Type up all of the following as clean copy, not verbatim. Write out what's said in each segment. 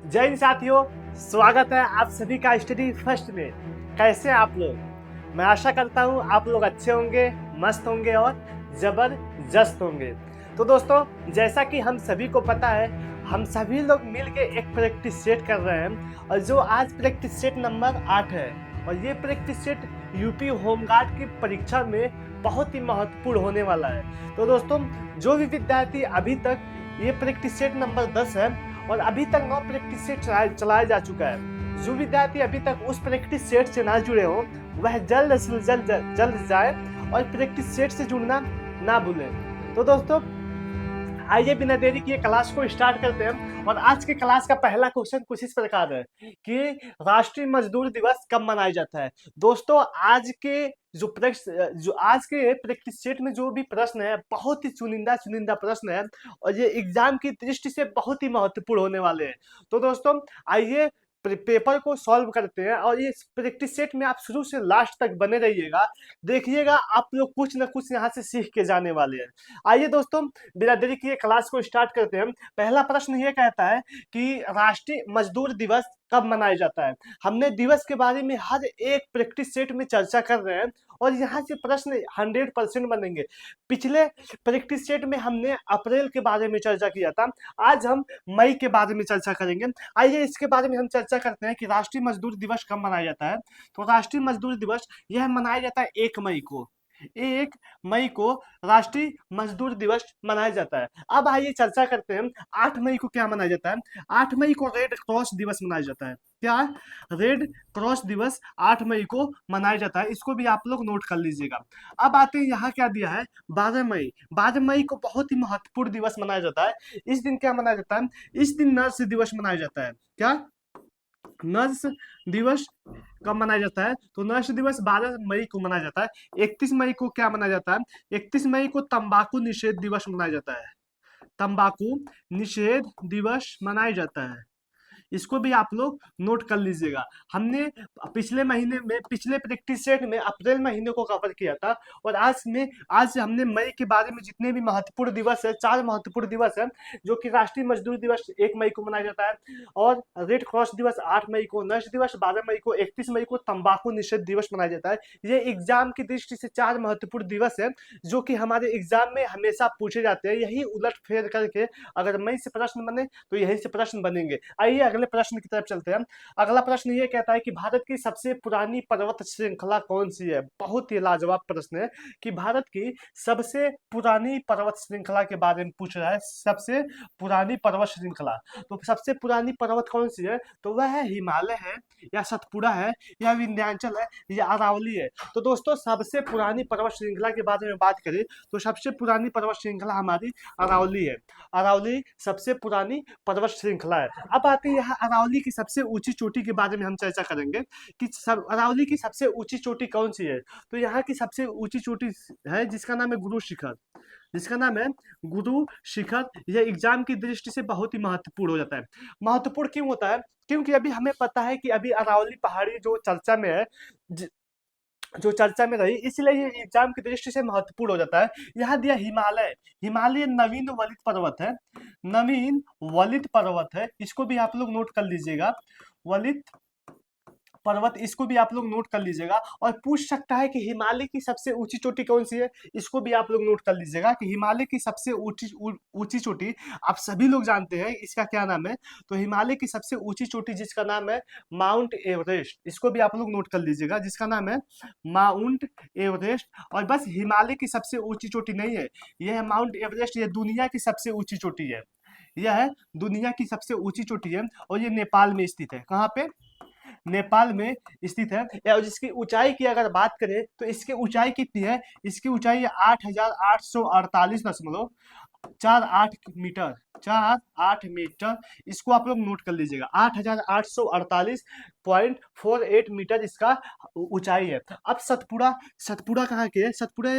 जय हिंद साथियों, स्वागत है आप सभी का स्टडी फर्स्ट में। कैसे हैं आप लोग? मैं आशा करता हूँ आप लोग अच्छे होंगे, मस्त होंगे और जबरदस्त होंगे। तो दोस्तों, जैसा कि हम सभी को पता है, हम सभी लोग मिलके एक प्रैक्टिस सेट कर रहे हैं और जो आज प्रैक्टिस सेट नंबर 8 है और ये प्रैक्टिस सेट यूपी होमगार्ड की परीक्षा में बहुत ही महत्वपूर्ण होने वाला है। तो दोस्तों, जो भी विद्यार्थी अभी तक ये प्रैक्टिस सेट नंबर 10 है और अभी तक 9 प्रैक्टिस सेट चलाया जा चुका है, जो विद्यार्थी अभी तक उस प्रैक्टिस सेट से ना जुड़े हो वह जल्द से जल्द जाए और प्रैक्टिस सेट से जुड़ना ना भूलें। तो दोस्तों, आइए बिना देरी किए क्लास को स्टार्ट करते हैं। और आज के क्लास का पहला क्वेश्चन कुछ इस प्रकार है कि राष्ट्रीय मजदूर दिवस कब मनाया जाता है। दोस्तों, आज के प्रैक्टिस सेट में जो भी प्रश्न है बहुत ही चुनिंदा चुनिंदा प्रश्न है और ये एग्जाम की दृष्टि से बहुत ही महत्वपूर्ण होने वाले हैं। तो दोस्तों, आइए पेपर को सॉल्व करते हैं और ये प्रैक्टिस सेट में आप शुरू से लास्ट तक बने रहिएगा। देखिएगा आप लोग कुछ ना कुछ यहाँ से सीख के जाने वाले हैं। आइए दोस्तों, बिना देरी किए क्लास को स्टार्ट करते हैं। पहला प्रश्न ये कहता है कि राष्ट्रीय मजदूर दिवस कब मनाया जाता है। हमने दिवस के बारे में हर एक प्रैक्टिस सेट में चर्चा कर रहे हैं और यहाँ से प्रश्न 100% बनेंगे। पिछले प्रैक्टिस सेट में हमने अप्रैल के बारे में चर्चा किया था, आज हम मई के बारे में चर्चा करेंगे। आइए इसके बारे में हम चर्चा करते हैं कि राष्ट्रीय मजदूर दिवस कब मनाया जाता है। तो राष्ट्रीय मजदूर दिवस यह मनाया जाता है 1 मई को। 1 मई को राष्ट्रीय मजदूर दिवस मनाया जाता है। अब आइए चर्चा करते हैं 8 मई को क्या मनाया जाता है। 8 मई को रेड क्रॉस दिवस मनाया जाता है। क्या? रेड क्रॉस दिवस 8 मई को मनाया जाता है। इसको भी आप लोग नोट कर लीजिएगा। अब आते हैं, यहाँ क्या दिया है, 12 मई। 12 मई को बहुत ही महत्वपूर्ण दिवस मनाया जाता है। इस दिन क्या मनाया जाता है? इस दिन नर्स दिवस मनाया जाता है। क्या? नर्स दिवस कब मनाया जाता है? तो नर्स दिवस 12 मई को मनाया जाता है। 31 मई को क्या मनाया जाता है? 31 मई को तंबाकू निषेध दिवस मनाया जाता है। तंबाकू निषेध दिवस मनाया जाता है। इसको भी आप लोग नोट कर लीजिएगा। हमने पिछले महीने में पिछले प्रैक्टिस सेट में अप्रैल महीने को कवर किया था और आज हमने मई के बारे में जितने भी महत्वपूर्ण दिवस है, 4 महत्वपूर्ण दिवस है, जो कि राष्ट्रीय मजदूर दिवस 1 मई को मनाया जाता है और रेड क्रॉस दिवस 8 मई को, नर्स दिवस 12 मई को, 31 मई को तंबाकू निषेध दिवस मनाया जाता है। ये एग्जाम की दृष्टि से 4 महत्वपूर्ण दिवस है जो कि हमारे एग्जाम में हमेशा पूछे जाते हैं। यही उलट फेर करके अगर मई से प्रश्न बने तो यही से प्रश्न बनेंगे। आइए अगले प्रश्न की तरफ चलते हैं। अगला प्रश्न ये कहता है कि भारत की सबसे पुरानी पर्वत श्रृंखला कौन सी है। बहुत ही लाजवाब प्रश्न है कि भारत की सबसे पुरानी पर्वत श्रृंखला के बारे में पूछ रहा है। सबसे पुरानी पर्वत श्रृंखला, तो सबसे पुरानी पर्वत कौन सी है? तो वह है हिमालय है या सतपुड़ा है या विंध्याचल है या अरावली है। तो दोस्तों, सबसे पुरानी पर्वत श्रृंखला के बारे में बात करें तो सबसे पुरानी पर्वत श्रृंखला हमारी अरावली है। अरावली सबसे पुरानी पर्वत श्रृंखला है। अब आते हैं यहाँ अरावली की सबसे ऊंची चोटी के बारे में हम चर्चा करेंगे कि अरावली की सबसे ऊंची चोटी कौन सी है। तो यहाँ की सबसे ऊंची चोटी है जिसका नाम है गुरु शिखर। जिसका नाम है गुरु शिखर। यह एग्जाम की दृष्टि से बहुत ही महत्वपूर्ण हो जाता है। महत्वपूर्ण क्यों होता है? क्योंकि अभी हमें पता है कि अभी अरावली पहाड़ी जो चर्चा में है, जो चर्चा में रही, इसलिए ये एग्जाम की दृष्टि से महत्वपूर्ण हो जाता है। यहाँ दिया हिमालय। हिमालय नवीन वलित पर्वत है। नवीन वलित पर्वत है, इसको भी आप लोग नोट कर लीजिएगा। वलित पर्वत, इसको भी आप लोग नोट कर लीजिएगा। और पूछ सकता है कि हिमालय की सबसे ऊंची चोटी कौन सी है, इसको भी आप लोग नोट कर लीजिएगा कि हिमालय की सबसे ऊंची चोटी आप सभी लोग जानते हैं, इसका क्या नाम है। तो हिमालय की सबसे ऊंची चोटी जिसका नाम है माउंट एवरेस्ट, इसको भी आप लोग नोट कर लीजिएगा, जिसका नाम है माउंट एवरेस्ट। और बस हिमालय की सबसे ऊंची चोटी नहीं है, यह है माउंट एवरेस्ट, यह दुनिया की सबसे ऊंची चोटी है। यह दुनिया की सबसे ऊंची चोटी है और ये नेपाल में स्थित है। कहाँ पे? नेपाल में स्थित है। या जिसकी ऊंचाई की अगर बात करें तो इसकी ऊंचाई कितनी है? इसकी ऊंचाई है 8,848.48 मीटर। 48 मीटर, इसको आप लोग नोट कर लीजिएगा। 8,848.48 मीटर इसका ऊंचाई है। अब सतपुड़ा, सतपुड़ा कहाँ के है? सतपुड़ा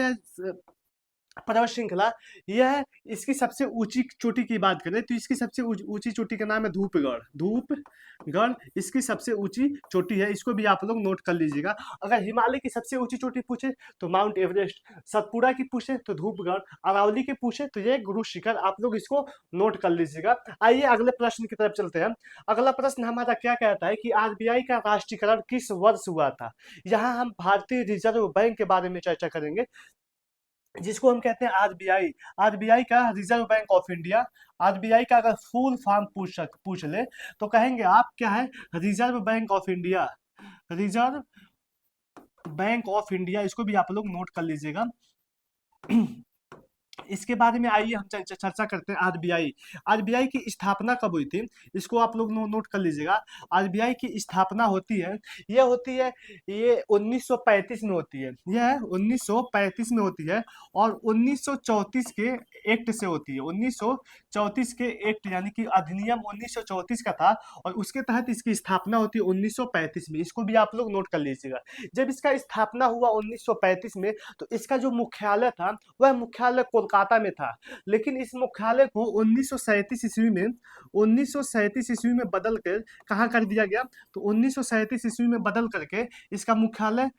पर्वत श्रृंखला, यह इसकी सबसे ऊंची चोटी की बात करें तो इसकी सबसे ऊंची चोटी का नाम है धूपगढ़। धूपगढ़ इसकी सबसे ऊंची चोटी है, इसको भी आप लोग नोट कर लीजिएगा। अगर हिमालय की सबसे ऊंची चोटी पूछे तो माउंट एवरेस्ट, सतपुड़ा की पूछे तो धूपगढ़, अरावली की पूछे तो ये गुरु शिखर, आप लोग इसको नोट कर लीजिएगा। आइए अगले प्रश्न की तरफ चलते हैं। अगला प्रश्न हमारा क्या कहता है कि आरबीआई का राष्ट्रीयकरण किस वर्ष हुआ था। यहाँ हम भारतीय रिजर्व बैंक के बारे में चर्चा करेंगे, जिसको हम कहते हैं आरबीआई। आरबीआई का reserve bank of India. RBI का अगर फुल फॉर्म पूछ ले तो कहेंगे आप क्या है, reserve bank of India. Reserve bank of India, इसको भी आप लोग नोट कर लीजिएगा। इसके बारे में आइए हम चर्चा करते हैं। आरबीआई, आरबीआई की स्थापना कब हुई थी, इसको आप लोग नोट कर लीजिएगा। आरबीआई की स्थापना होती है, ये 1935 में होती है। यह 1935 में होती है और 1934 के एक्ट से होती है। 1934 के एक्ट यानी कि अधिनियम 1934 का था और उसके तहत इसकी स्थापना होती है 1935 में। इसको भी आप लोग नोट कर लीजिएगा। जब इसका स्थापना हुआ 1935 में तो इसका जो मुख्यालय था वह मुख्यालय कोलकाता में था, लेकिन इस मुख्यालय को 1937 ईस्वी में 1937 ईस्वी में बदल कर कहाँ कर दिया गया, तो 1937 ईस्वी में बदल करके इसका मुख्यालय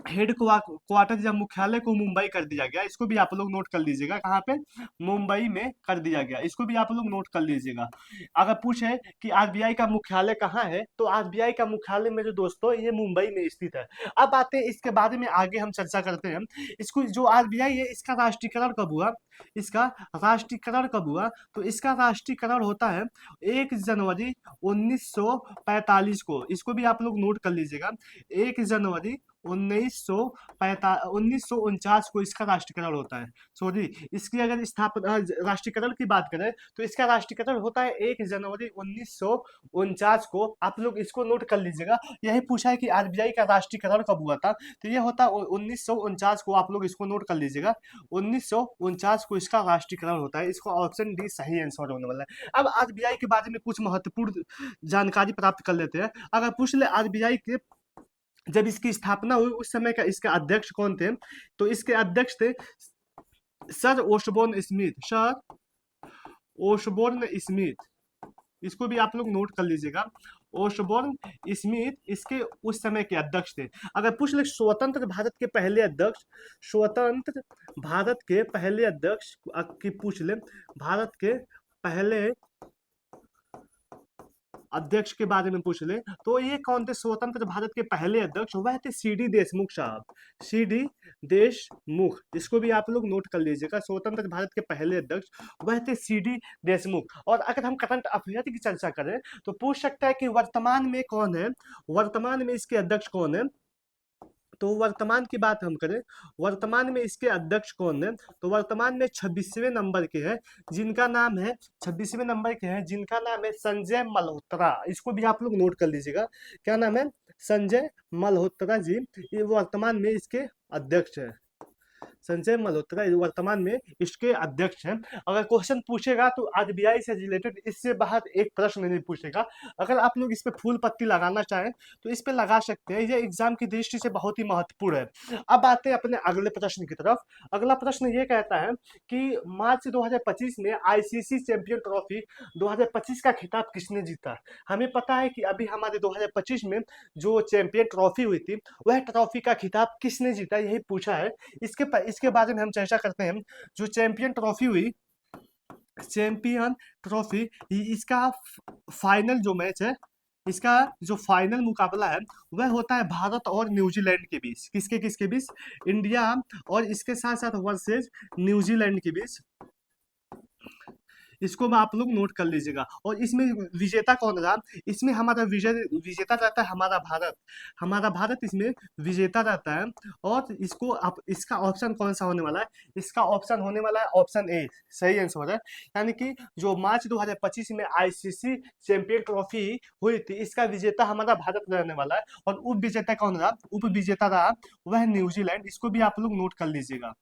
हेड क्वार्टर या मुख्यालय को मुंबई कर दिया गया। इसको भी आप लोग नोट कर लीजिएगा, कहाँ पे, मुंबई में कर दिया गया। इसको भी आप लोग नोट कर लीजिएगा। अगर पूछे कि आरबीआई का मुख्यालय कहाँ है तो आरबीआई का मुख्यालय मेरे दोस्तों ये मुंबई में स्थित है। अब आते हैं इसके बारे में आगे हम चर्चा करते हैं। इसको जो आरबीआई है इसका राष्ट्रीयकरण कब हुआ, इसका राष्ट्रीयकरण कब हुआ, तो इसका राष्ट्रीयकरण होता है 1 जनवरी 1945 को। इसको भी आप लोग नोट कर लीजिएगा। 1 जनवरी 1949 को इसका राष्ट्रीयकरण होता है। सॉरी, इसकी अगर स्थापना राष्ट्रीयकरण की बात करें तो इसका राष्ट्रीयकरण होता है 1 जनवरी 1949 को। आप लोग इसको नोट कर लीजिएगा। यही पूछा है कि आरबीआई का राष्ट्रीयकरण कब हुआ था, तो ये होता है 1949 को। आप लोग इसको नोट कर लीजिएगा, 1949 को इसका राष्ट्रीयकरण होता है। इसको ऑप्शन डी सही आंसर होने वाला है। अब आरबीआई के बारे में कुछ महत्वपूर्ण जानकारी प्राप्त कर लेते हैं। अगर पूछ ले आरबीआई के जब इसकी स्थापना हुई उस समय का इसके अध्यक्ष कौन थे, तो इसके अध्यक्ष थे सर ओशबोर्न स्मिथ। सर ओशबोर्न स्मिथ, इसको भी आप लोग नोट कर लीजिएगा। ओशबोर्न स्मिथ इसके उस समय के अध्यक्ष थे। अगर पूछ ले स्वतंत्र भारत के पहले अध्यक्ष, स्वतंत्र भारत के पहले अध्यक्ष की पूछ ले, भारत के पहले अध्यक्ष के बारे में पूछ ले तो ये कौन थे, स्वतंत्र भारत के पहले अध्यक्ष वह थे सीडी देशमुख साहब। सीडी देशमुख, इसको भी आप लोग नोट कर लीजिएगा। स्वतंत्र भारत के पहले अध्यक्ष वह थे सीडी देशमुख। और अगर हम करंट अफेयर की चर्चा करें तो पूछ सकता है कि वर्तमान में कौन है, वर्तमान में इसके अध्यक्ष कौन है। तो वर्तमान की बात हम करें, वर्तमान में इसके अध्यक्ष कौन है, तो वर्तमान में 26वें नंबर के हैं जिनका नाम है, 26वें नंबर के हैं जिनका नाम है संजय मल्होत्रा। इसको भी आप लोग नोट कर लीजिएगा। क्या नाम है, संजय मल्होत्रा जी, ये वर्तमान में इसके अध्यक्ष है। संजय मल्होत्रा वर्तमान में इसके अध्यक्ष हैं। अगर क्वेश्चन पूछेगा तो आरबीआई से रिलेटेड इससे बाहर एक प्रश्न नहीं पूछेगा। अगर आप लोग इस पे फूल पत्ती लगाना चाहें तो इस पे लगा सकते हैं, ये एग्जाम की दृष्टि से बहुत ही महत्वपूर्ण है। अब आते हैं अपने अगले प्रश्न की तरफ। अगला प्रश्न ये कहता है कि मार्च 2025 में आईसीसी चैंपियन ट्रॉफी 2025 का खिताब किसने जीता। हमें पता है कि अभी हमारे 2025 में जो चैंपियन ट्रॉफी हुई थी वह ट्रॉफी का खिताब किसने जीता, यही पूछा है। इसके बारे में हम चर्चा करते हैं। जो चैंपियन ट्रॉफी हुई, चैंपियन ट्रॉफी, इसका फाइनल जो मैच है, इसका जो फाइनल मुकाबला है वह होता है भारत और न्यूजीलैंड के बीच। किसके बीच, इंडिया और इसके साथ साथ वर्सेस न्यूजीलैंड के बीच। इसको आप लोग नोट कर लीजिएगा। और इसमें विजेता कौन रहा, इसमें हमारा विजेता रहता है हमारा भारत। हमारा भारत इसमें विजेता रहता है। और इसको आप, इसका ऑप्शन कौन सा होने वाला है, इसका ऑप्शन होने वाला है ऑप्शन ए, सही आंसर है। यानी कि जो मार्च 2025 में आईसीसी चैंपियन ट्रॉफी हुई थी इसका विजेता हमारा भारत रहने वाला है। और उप विजेता कौन रहा, उप विजेता रहा वह न्यूजीलैंड। इसको भी आप लोग नोट कर लीजिएगा।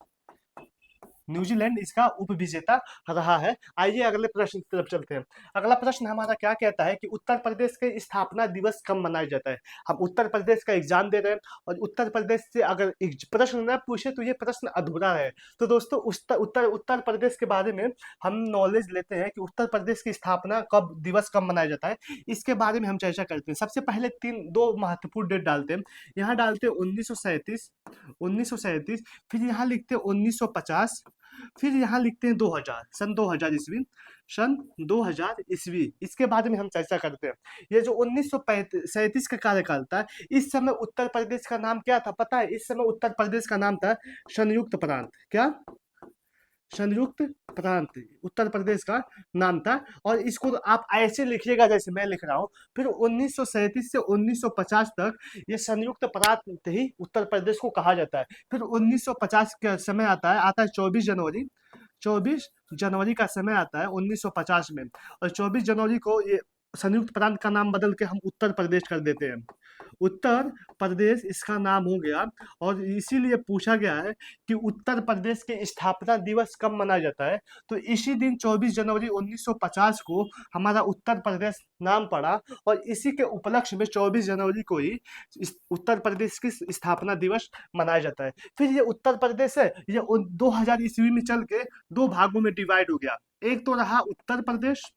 न्यूजीलैंड इसका उपविजेता रहा है। आइए अगले प्रश्न की तरफ चलते हैं। अगला प्रश्न हमारा क्या कहता है कि उत्तर प्रदेश के स्थापना दिवस कब मनाया जाता है। हम उत्तर प्रदेश का एग्जाम दे रहे हैं और उत्तर प्रदेश से अगर एक प्रश्न न पूछे तो ये प्रश्न अधूरा है। तो दोस्तों उत्तर प्रदेश के बारे में हम नॉलेज लेते हैं कि उत्तर प्रदेश की स्थापना कब दिवस कब मनाया जाता है, इसके बारे में हम चर्चा करते हैं। सबसे पहले दो महत्वपूर्ण डेट डालते हैं। यहाँ डालते हैं 1937, फिर यहाँ लिखते हैं 1950, फिर यहाँ लिखते हैं 2000, सन 2000 ईस्वी, सन 2000 ईस्वी। इसके बारे में हम चर्चा करते हैं। ये जो 1937 का कार्यकाल था, इस समय उत्तर प्रदेश का नाम क्या था पता है? इस समय उत्तर प्रदेश का नाम था संयुक्त प्रांत। क्या? संयुक्त प्रांत उत्तर प्रदेश का नाम था। और इसको आप ऐसे लिखिएगा जैसे मैं लिख रहा हूँ। फिर 1937 से 1950 तक ये संयुक्त प्रांत ही उत्तर प्रदेश को कहा जाता है। फिर 1950 का समय आता है 24 जनवरी का समय आता है 1950 में। और 24 जनवरी को ये संयुक्त प्रांत का नाम बदल के हम उत्तर प्रदेश कर देते हैं। उत्तर प्रदेश इसका नाम हो गया। और इसीलिए पूछा गया है कि उत्तर प्रदेश के स्थापना दिवस कब मनाया जाता है। तो इसी दिन 24 जनवरी 1950 को हमारा उत्तर प्रदेश नाम पड़ा। और इसी के उपलक्ष्य में 24 जनवरी को ही उत्तर प्रदेश की स्थापना दिवस मनाया जाता है। फिर ये उत्तर प्रदेश है, ये 2000 ईस्वी में चल के दो भागों में डिवाइड हो गया। एक तो रहा उत्तर प्रदेश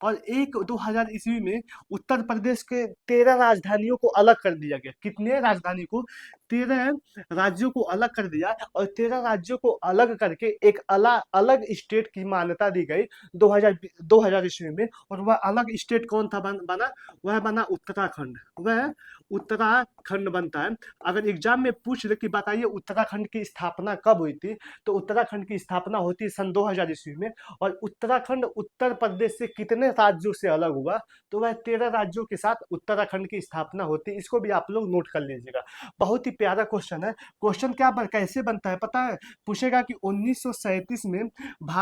और एक 2000 ईस्वी में उत्तर प्रदेश के 13 राजधानियों को अलग कर दिया गया। कितने राजधानी को? 13 राज्यों को अलग कर दिया। और 13 राज्यों को अलग करके एक अलग स्टेट की मान्यता दी गई 2000 ईस्वी में। और वह अलग स्टेट कौन था बना? वह बना उत्तराखंड। वह उत्तराखंड बनता है। अगर एग्जाम में पूछ ले कि बताइए उत्तराखंड की स्थापना कब हुई थी, तो उत्तराखंड की स्थापना होती है सन 2000 ईस्वी में। और उत्तराखंड उत्तर प्रदेश से कितने राज्यों से अलग हुआ? तो वह 13 राज्यों के साथ उत्तराखंड की स्थापना होती है। इसको भी आप लोग नोट कर लीजिएगा। बहुत ही प्यारा क्वेश्चन है। क्वेश्चन कैसे बनता है पता है? पूछेगा कि 1937 में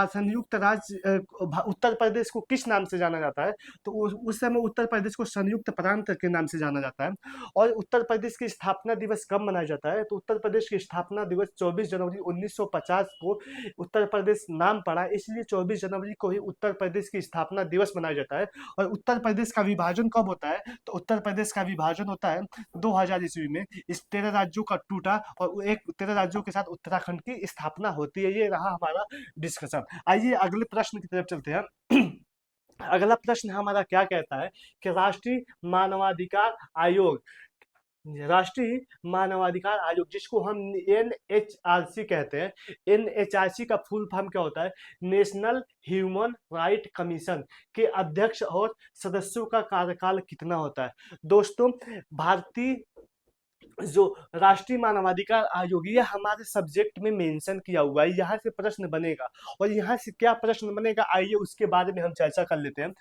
संयुक्त राज्य उत्तर प्रदेश को किस नाम से जाना जाता है? तो उस समय उत्तर प्रदेश को संयुक्त प्रांत के नाम से जाना जाता है। और उत्तर प्रदेश की स्थापना दिवस कब मनाया जाता है? तो उत्तर प्रदेश की स्थापना दिवस 24 जनवरी 1950 को उत्तर प्रदेश नाम पड़ा, इसलिए 24 जनवरी को ही उत्तर प्रदेश की स्थापना दिवस मनाया जाता है। और उत्तर प्रदेश का विभाजन कब होता है? तो उत्तर प्रदेश का विभाजन होता है 2000 ईस्वी में। इस 13 राज्यों का टूटा और एक 13 राज्यों के साथ उत्तराखंड की स्थापना होती है। ये रहा हमारा डिस्कशन। आइए अगले प्रश्न की तरफ चलते हैं। अगला प्रश्न हमारा क्या कहता है कि राष्ट्रीय मानवाधिकार आयोग जिसको हम NHRC कहते हैं, NHRC का फुल फॉर्म क्या होता है? नेशनल ह्यूमन राइट कमीशन के अध्यक्ष और सदस्यों का कार्यकाल कितना होता है? दोस्तों, भारतीय जो राष्ट्रीय मानवाधिकार आयोग, ये हमारे सब्जेक्ट में मेंशन किया हुआ है। यहाँ से प्रश्न बनेगा। और यहाँ से क्या प्रश्न बनेगा, आइए उसके बारे में हम चर्चा कर लेते हैं।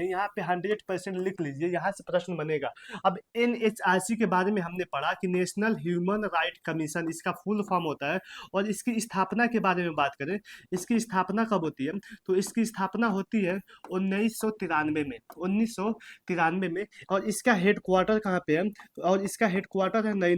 यहाँ पे 100% लिख लीजिए, यहाँ से प्रश्न बनेगा। अब NHRC के बारे में हमने पढ़ा कि नेशनल ह्यूमन राइट कमीशन इसका फुल फॉर्म होता है। और इसकी स्थापना के बारे में बात करें, इसकी स्थापना कब होती है? तो इसकी स्थापना होती है 1993 में। और इसका हेडक्वार्टर कहाँ पे है? और इसका हेडक्वार्टर है नई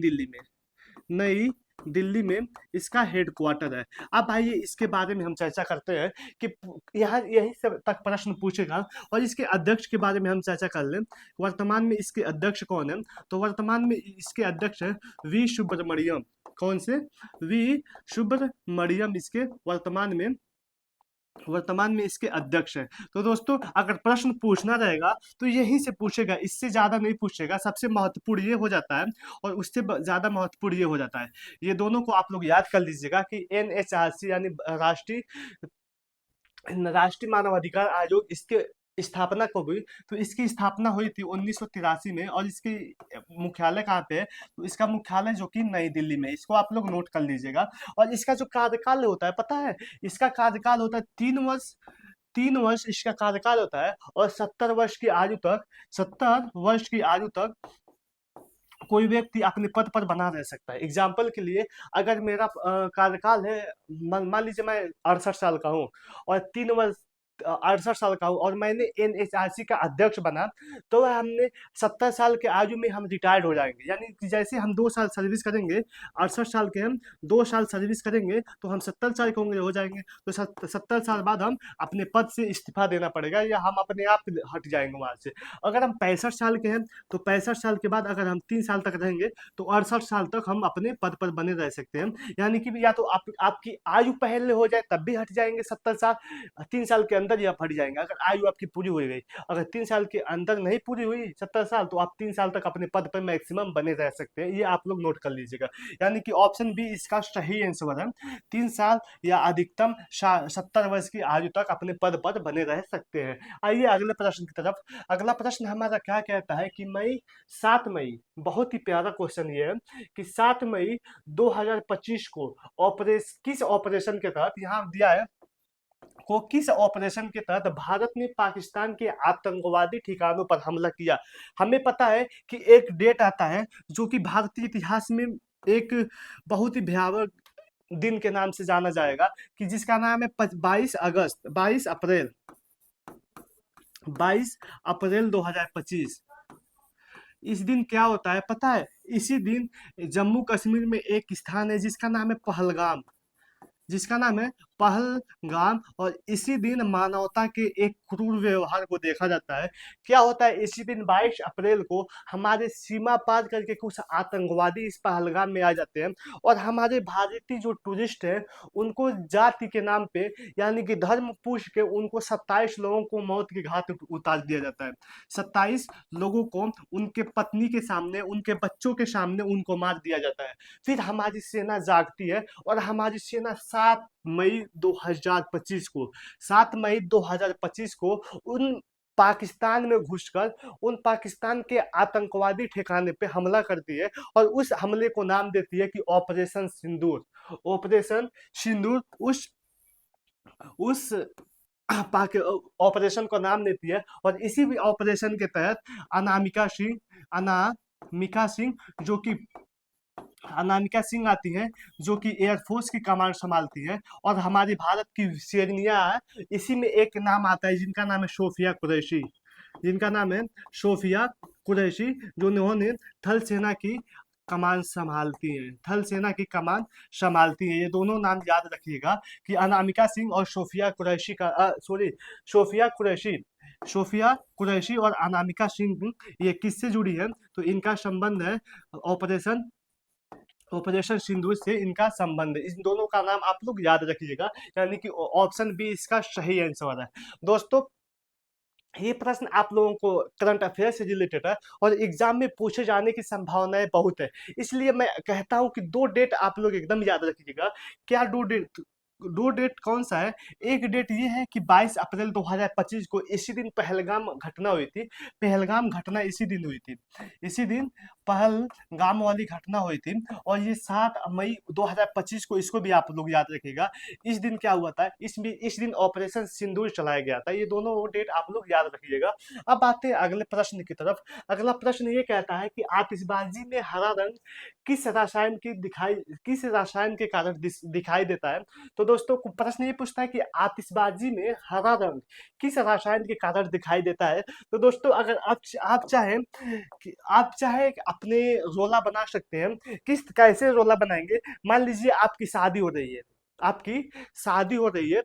दिल्ली में इसका हेडक्वार्टर है। अब आइए इसके बारे में हम चर्चा करते हैं कि यहाँ यही सब तक प्रश्न पूछेगा। और इसके अध्यक्ष के बारे में हम चर्चा कर लें। वर्तमान में इसके अध्यक्ष कौन है? तो वर्तमान में इसके अध्यक्ष है वी सुब्रमण्यम। कौन से? वी सुब्रमण्यम इसके वर्तमान में इसके अध्यक्ष हैं। तो दोस्तों, अगर प्रश्न पूछना रहेगा तो यहीं से पूछेगा, इससे ज्यादा नहीं पूछेगा। सबसे महत्वपूर्ण ये हो जाता है और उससे ज्यादा महत्वपूर्ण ये हो जाता है। ये दोनों को आप लोग याद कर लीजिएगा कि NHRC यानी राष्ट्रीय मानवाधिकार आयोग, इसके स्थापना कब हुई? तो इसकी स्थापना हुई थी 1983 में। और इसकी मुख्यालय कहाँ पे है? तो इसका मुख्यालय जो कि नई दिल्ली में। इसको आप लोग नोट कर लीजिएगा। और इसका जो कार्यकाल होता है पता है? इसका कार्यकाल होता है 3 वर्ष इसका कार्यकाल होता है। और 70 वर्ष की आयु तक कोई व्यक्ति अपने पद पर बना रह सकता है। एग्जाम्पल के लिए, अगर मेरा कार्यकाल है, मान लीजिए मैं 68 साल का हूँ और 3 वर्ष 68 साल का हूँ और मैंने एनएचआरसी का अध्यक्ष बना, तो हमने 70 साल के आयु में हम रिटायर्ड हो जाएंगे। यानी कि जैसे हम 2 साल सर्विस करेंगे, 68 साल के हम 2 साल सर्विस करेंगे तो हम 70 साल के होंगे हो जाएंगे। तो 70 साल बाद हम अपने पद से इस्तीफा देना पड़ेगा या हम अपने आप हट जाएंगे वहां से। अगर हम 65 साल के हैं तो 65 साल के बाद अगर हम 3 साल तक रहेंगे तो 68 साल तक हम अपने पद पर बने रह सकते हैं। यानी कि या तो आपकी आयु पहले हो जाए तब भी हट जाएंगे 70 साल, 3 साल के अंदर ही आप हट जाएंगे अगर आयु आपकी पूरी हो गई। अगर 3 साल के अंदर नहीं पूरी हुई 70 साल तो आप 3 साल तक अपने पद पर मैक्सिमम बने रह सकते हैं। ये आप लोग नोट कर लीजिएगा। यानी कि ऑप्शन बी इसका सही आंसर है। 3 साल या अधिकतम 70 वर्ष की आयु तक अपने पद पर बने रह सकते हैं। आइए अगले प्रश्न की तरफ। अगला प्रश्न हमारा क्या कहता है कि 7 मई, बहुत ही प्यारा क्वेश्चन ये है कि 7 मई 2025 को किस ऑपरेशन के तहत, यहाँ दिया है को किस ऑपरेशन के तहत भारत ने पाकिस्तान के आतंकवादी ठिकानों पर हमला किया। हमें पता है कि एक डेट आता है जो कि भारतीय इतिहास में एक बहुत ही भयावह दिन के नाम से जाना जाएगा, कि जिसका नाम है 22 अगस्त, 22 अप्रैल 2025। इस दिन क्या होता है पता है? इसी दिन जम्मू कश्मीर में एक स्थान है जिसका नाम है पहलगाम, जिसका नाम है पहलगाम। और इसी दिन मानवता के एक क्रूर व्यवहार को देखा जाता है। क्या होता है इसी दिन 22 अप्रैल को हमारे सीमा पार करके कुछ आतंकवादी इस पहलगाम में आ जाते हैं और हमारे भारतीय जो टूरिस्ट हैं उनको जाति के नाम पे यानी कि धर्म पूछ के उनको 27 लोगों को मौत के घाट उतार दिया जाता है। 27 लोगों को उनके पत्नी के सामने, उनके बच्चों के सामने उनको मार दिया जाता है। फिर हमारी सेना जागती है और हमारी सेना 7 मई 2025 को उन पाकिस्तान में घुसकर उन पाकिस्तान के आतंकवादी ठिकाने पे हमला करती है और उस हमले को नाम देती है कि ऑपरेशन सिंदूर। ऑपरेशन सिंदूर उस ऑपरेशन को नाम देती है। और इसी भी ऑपरेशन के तहत अनामिका सिंह जो कि अनामिका सिंह आती हैं, जो कि एयरफोर्स की कमांड संभालती हैं। और हमारी भारत की शेरनिया है, इसी में एक नाम आता है जिनका नाम है सोफिया कुरैशी, जिनका नाम है सोफिया कुरैशी, जो उन्होंने थल सेना की कमान संभालती हैं, थल सेना की कमान संभालती हैं। ये दोनों नाम याद रखिएगा कि अनामिका सिंह और सोफिया कुरैशी का सोफिया कुरैशी, सोफिया कुरैशी और अनामिका सिंह ये किससे जुड़ी है? तो इनका संबंध है ऑपरेशन ऑपरेशन सिंदूर से, इनका संबंध है। इन दोनों का नाम आप लोग याद रखिएगा। यानी कि ऑप्शन बी इसका सही आंसर है। दोस्तों ये प्रश्न आप लोगों को करंट अफेयर से रिलेटेड है और एग्जाम में पूछे जाने की संभावनाएं बहुत है। इसलिए मैं कहता हूं कि 2 डेट आप लोग एकदम याद रखिएगा। क्या 2 डेट? 2 डेट कौन सा है? एक डेट ये है कि 22 अप्रैल 2025 को इसी दिन पहलगाम घटना हुई थी। पहलगाम घटना इसी दिन हुई थी, इसी दिन पहलगाम वाली घटना हुई थी। और ये 7 मई 2025 को, इसको भी आप लोग याद रखिएगा। इस दिन क्या हुआ था? इस दिन ऑपरेशन सिंदूर चलाया गया था। ये दोनों डेट आप लोग याद रखिएगा। अब आते हैं अगले प्रश्न की तरफ। अगला प्रश्न ये कहता है कि आतिशबाजी में हरा रंग किस रसायन के कारण दिखाई देता है? तो दोस्तों प्रश्न ये पूछता है कि आतिशबाजी में हरा रंग किस रसायन के कारण दिखाई देता है? तो दोस्तों अगर आप चाहें कि अपने रोला बना सकते हैं। कैसे रोला बनाएंगे? मान लीजिए आपकी शादी हो रही है, आपकी शादी हो रही है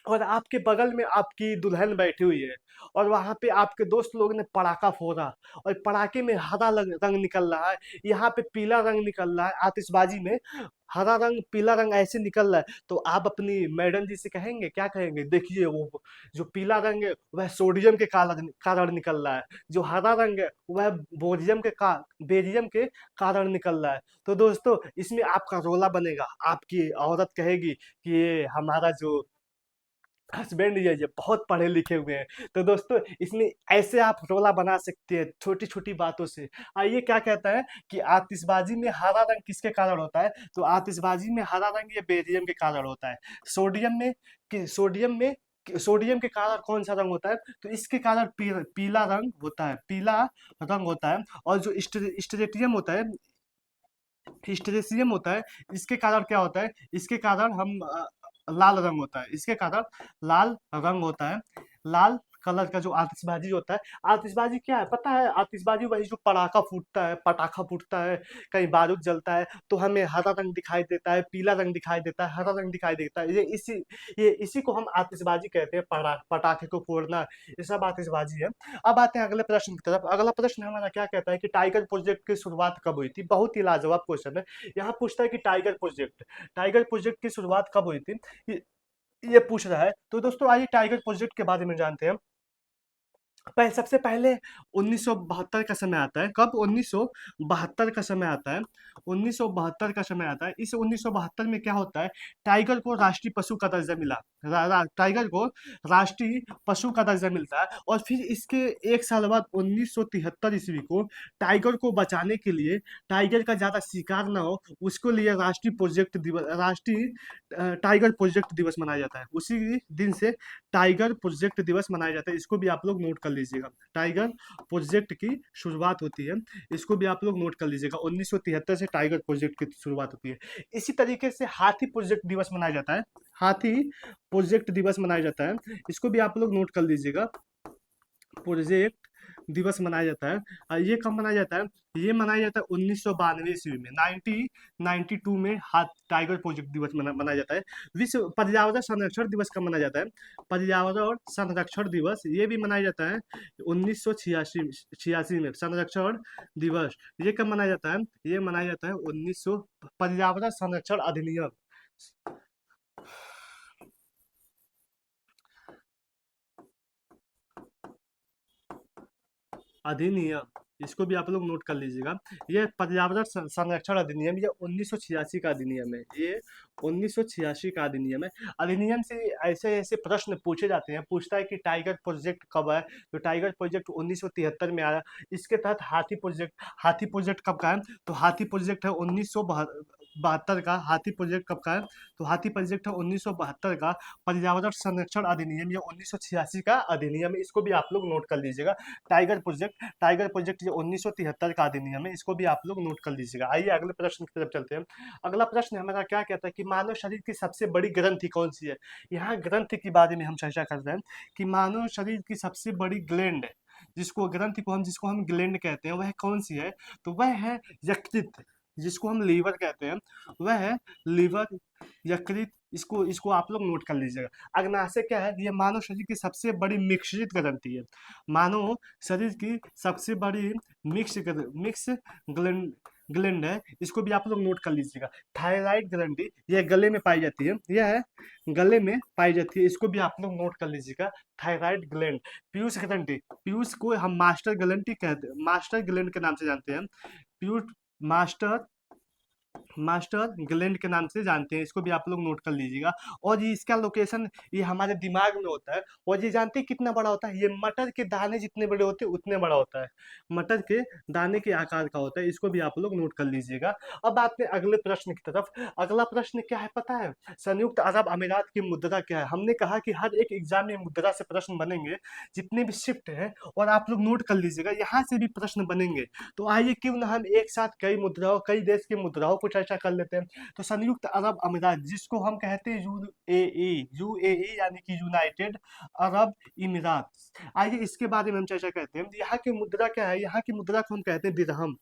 और आपके बगल में आपकी दुल्हन बैठी हुई है और वहां पे आपके दोस्त लोग ने पटाखा फोड़ा और पटाखे में हरा रंग निकल रहा है, यहाँ पे पीला रंग निकल रहा है। आतिशबाजी में हरा रंग पीला रंग ऐसे निकल रहा है, तो आप अपनी मैडम जी से कहेंगे, क्या कहेंगे? देखिए वो जो पीला रंग है वह सोडियम के कारण निकल रहा है, जो हरा रंग है वह बेरियम के कारण निकल रहा है। तो दोस्तों इसमें आपका रोला बनेगा। आपकी औरत कहेगी कि ये हमारा जो हस्बैंड ये बहुत पढ़े लिखे हुए हैं। तो दोस्तों इसमें ऐसे आप रोला बना सकते हैं छोटी छोटी बातों से। आइए क्या कहता है कि आतिशबाजी में हरा रंग किसके कारण होता है? तो आतिशबाजी में हरा रंग ये बेरियम के कारण होता है। सोडियम में सोडियम के कारण कौन सा रंग होता है? तो इसके कारण पीला रंग होता है, पीला रंग होता है। और जो स्टेरेटियम होता है, हिस्टेरेसियम होता है, इसके कारण क्या होता है? इसके कारण हम लाल रंग होता है, इसके कारण लाल रंग होता है। लाल कलर का जो आतिशबाजी होता है, आतिशबाजी क्या है पता है? आतिशबाजी वही जो पटाखा फूटता है, पटाखा फूटता है, कहीं बारूद जलता है तो हमें हरा रंग दिखाई देता है, पीला रंग दिखाई देता है, हरा रंग दिखाई देता है। ये इसी को हम आतिशबाजी कहते हैं, पटाखे को फोड़ना, ये सब आतिशबाजी है। अब आते हैं अगले प्रश्न की तरफ। अगला प्रश्न हमारा क्या कहता है कि टाइगर प्रोजेक्ट की शुरुआत कब हुई थी? बहुत ही लाजवाब क्वेश्चन है। यहाँ पूछता है कि टाइगर प्रोजेक्ट की शुरुआत कब हुई थी, ये ये पूछ रहा है। तो दोस्तों आइए टाइगर प्रोजेक्ट के बारे में जानते हैं। सबसे पहले 1972 का समय आता है। कब? 1972 का समय आता है। 1972 का समय आता है। इस 1972 में क्या होता है? टाइगर को राष्ट्रीय पशु का दर्जा मिला। टाइगर को राष्ट्रीय पशु का दर्जा मिलता है। और फिर इसके एक साल बाद 1973 ईस्वी को टाइगर को बचाने के लिए, टाइगर का ज्यादा शिकार ना हो उसको लिए राष्ट्रीय टाइगर प्रोजेक्ट दिवस मनाया जाता है। उसी दिन से टाइगर प्रोजेक्ट दिवस मनाया जाता है। इसको भी आप लोग नोट कर लीजिएगा। टाइगर प्रोजेक्ट की शुरुआत होती है, इसको भी आप लोग नोट कर लीजिएगा। 1973 से टाइगर प्रोजेक्ट की शुरुआत होती है। इसी तरीके से हाथी प्रोजेक्ट दिवस मनाया जाता है। हाथी प्रोजेक्ट दिवस मनाया जाता है, इसको भी आप लोग नोट कर लीजिएगा। प्रोजेक्ट दिवस मनाया जाता है। ये कब मनाया जाता है? ये मनाया जाता है 1992 ईस्वी में, 1992 में हाथ टाइगर प्रोजेक्ट दिवस मनाया जाता है। विश्व पर्यावरण संरक्षण दिवस कब मनाया जाता है? पर्यावरण संरक्षण दिवस ये भी मनाया जाता है 1986 में। संरक्षण दिवस ये कब मनाया जाता है? ये मनाया जाता है 1900 पर्यावरण संरक्षण अधिनियम अधिनियम, इसको भी आप लोग नोट कर लीजिएगा। ये पर्यावरण संरक्षण अधिनियम, ये 1986 का अधिनियम है। ये 1986 का अधिनियम है। अधिनियम से ऐसे ऐसे प्रश्न पूछे जाते हैं। पूछता है कि टाइगर प्रोजेक्ट कब है? तो टाइगर प्रोजेक्ट 1973 में आया। इसके तहत हाथी प्रोजेक्ट कब का है? तो हाथी प्रोजेक्ट है 1972 का। हाथी प्रोजेक्ट कब का है? तो हाथी प्रोजेक्ट है 1972 का। पर्यावरण संरक्षण अधिनियम ये 1986 का अधिनियम है। इसको भी आप लोग नोट कर लीजिएगा। टाइगर प्रोजेक्ट ये 1973 का अधिनियम है, इसको भी आप लोग नोट कर लीजिएगा। आइए अगले प्रश्न की तरफ चलते हैं। अगला प्रश्न हमारा क्या कहता है कि मानव शरीर की सबसे बड़ी ग्रंथि कौन सी है? यहाँ ग्रंथि के बारे में हम चर्चा कर रहे हैं कि मानव शरीर की सबसे बड़ी ग्लैंड, जिसको हम ग्लैंड कहते हैं, वह कौन सी है? तो वह है यकृत, जिसको हम लीवर कहते हैं, वह है लीवर, यकृत। इसको इसको आप लोग नोट कर लीजिएगा। अग्नाशय क्या है? ये मानव शरीर की सबसे बड़ी मिश्रित ग्रंथि है। मानव शरीर की सबसे बड़ी मिक्स ग्लैंड ग्लैंड है, इसको भी आप लोग नोट कर लीजिएगा। थायराइड ग्रंथि यह गले में पाई जाती है, यह गले में पाई जाती है, इसको भी आप लोग नोट कर लीजिएगा। Thyroid gland. पीयूष ग्रंथि, पीयूष को हम मास्टर ग्लंथि कहते हैं, मास्टर ग्लैंड के नाम से जानते हैं। पीयूष मास्टर मास्टर ग्लैंड के नाम से जानते हैं, इसको भी आप लोग नोट कर लीजिएगा। और ये इसका लोकेशन ये हमारे दिमाग में होता है। और ये जानते हैं कितना बड़ा होता है? ये मटर के दाने जितने बड़े होते हैं उतने बड़ा होता है, मटर के दाने के आकार का होता है, इसको भी आप लोग नोट कर लीजिएगा। अब आते हैं अगले प्रश्न की तरफ। अगला प्रश्न क्या है पता है? संयुक्त अरब अमीरात की मुद्रा क्या है? हमने कहा कि हर एक एग्जाम में मुद्रा से प्रश्न बनेंगे, जितने भी शिफ्ट है, और आप लोग नोट कर लीजिएगा, यहाँ से भी प्रश्न बनेंगे। तो आइए क्यों ना हम एक साथ कई देश की मुद्राओं को चर्चा कर लेते हैं। तो संयुक्त अरब अमीरात, जिसको हम कहते हैं यूएई यानी कि यूनाइटेड अरब इमीरात, आइए इसके बारे में हम चर्चा करते हैं। यहाँ की मुद्रा क्या है? यहाँ की मुद्रा को हम कहते हैं दिरहम।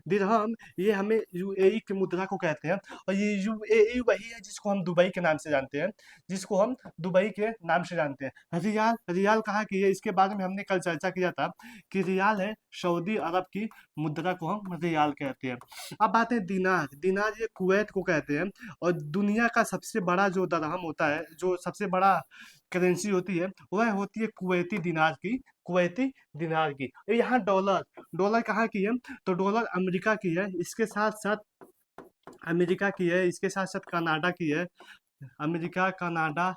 दिरहम ये हमें यूएई की मुद्रा को कहते हैं। और ये यूएई वही है जिसको हम दुबई के नाम से जानते हैं, जिसको हम दुबई के नाम से जानते हैं। रियाल, रियाल कहाँ की है? इसके बारे में हमने कल चर्चा किया था कि रियाल है सऊदी अरब की मुद्रा को हम रियाल कहते हैं। अब बात है दिनार। दिनार ये कुवैत को कहते हैं। और दुनिया का सबसे बड़ा जो दरहम होता है, जो सबसे बड़ा करेंसी होती है, वह होती है कुवैती दिनार की। यहाँ डॉलर, डॉलर कहाँ की है? तो डॉलर अमेरिका की है, इसके साथ साथ अमेरिका की है, इसके साथ साथ कनाडा की है। अमेरिका, कनाडा,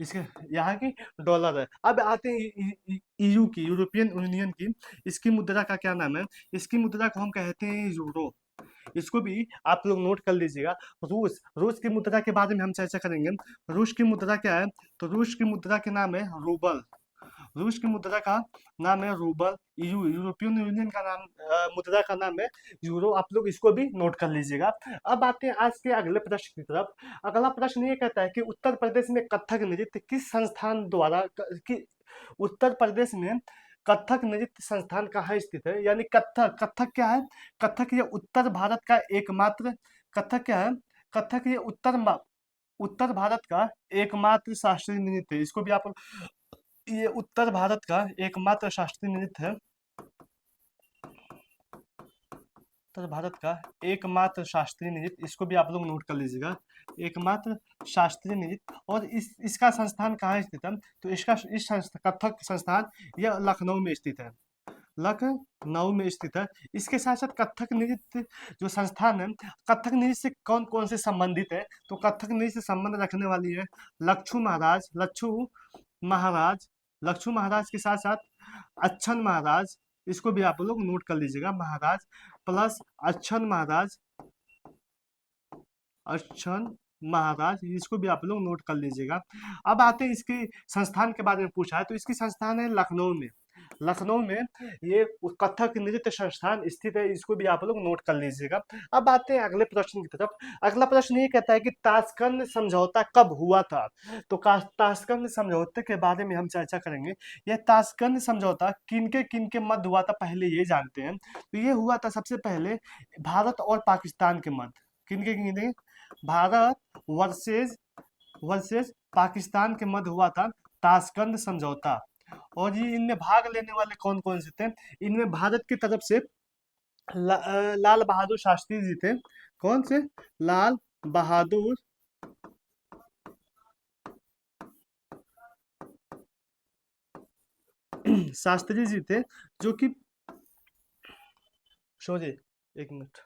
इसके यहाँ की डॉलर है। अब आते हैं ईयू की, यूरोपियन यूनियन की। इसकी मुद्रा का क्या नाम है? इसकी मुद्रा को हम कहते हैं यूरो। इसको भी आप लोग नोट कर लीजिएगा। रूस, रूस की मुद्रा के बारे में हम चर्चा करेंगे। रूस की मुद्रा क्या है? तो रूस की मुद्रा के नाम है रूबल। रूस की मुद्रा का नाम है रूबल। यूरोपियन यूनियन का नाम मुद्रा का नाम है यूरो। आप लोग इसको भी नोट कर लीजिएगा। अब आते हैं आज के अगले प्रश्न की तरफ। अगला प्रश्न ये कहता है कि उत्तर प्रदेश में कथक नृत्य किस संस्थान द्वारा उत्तर प्रदेश में कथक नृत्य संस्थान कहाँ स्थित है? यानी कथक, कथक क्या है? कथक ये उत्तर भारत का एकमात्र, कथक क्या है? कथक ये उत्तर भारत का एकमात्र शास्त्रीय नृत्य है। इसको भी आप, ये उत्तर भारत का एकमात्र शास्त्रीय नृत्य है। उत्तर भारत का एकमात्र शास्त्रीय नृत्य, इसको भी आप लोग नोट कर लीजिएगा, एकमात्र शास्त्रीय नृत्य। और इसका संस्थान कहाँ स्थित है? तो इस कथक संस्थान यह लखनऊ में स्थित है, लखनऊ में स्थित है। इसके साथ साथ कथक नृत्य जो संस्थान है, कथक नृत्य से कौन कौन से संबंधित है? तो कथक नृत्य से संबंध रखने वाली है लच्छू महाराज के साथ साथ अच्छन महाराज, इसको भी आप लोग नोट कर लीजिएगा, महाराज प्लस अच्छन महाराज, इसको भी आप लोग नोट कर लीजिएगा। अब आते हैं इसके संस्थान के बारे में पूछा है, तो इसकी संस्थान है लखनऊ में। लखनऊ में ये कथक नृत्य संस्थान स्थित है, इसको भी आप लोग नोट कर लीजिएगा। अब आते हैं अगले प्रश्न की तरफ। अगला प्रश्न ये कहता है कि ताशकंद समझौता कब हुआ था? तो ताशकंद समझौते के बारे में हम चर्चा करेंगे। यह ताशकंद समझौता किनके किनके मध्य हुआ था, पहले ये जानते हैं। तो ये हुआ था सबसे पहले भारत और पाकिस्तान के मध्य। किनके किनके? भारत वर्सेज पाकिस्तान के मध्य हुआ था ताशकंद समझौता। और ये इनमें भाग लेने वाले कौन कौन से थे? इनमें भारत की तरफ से लाल बहादुर शास्त्री जी थे। कौन से? लाल बहादुर शास्त्री जी थे, जो कि सॉरी एक मिनट,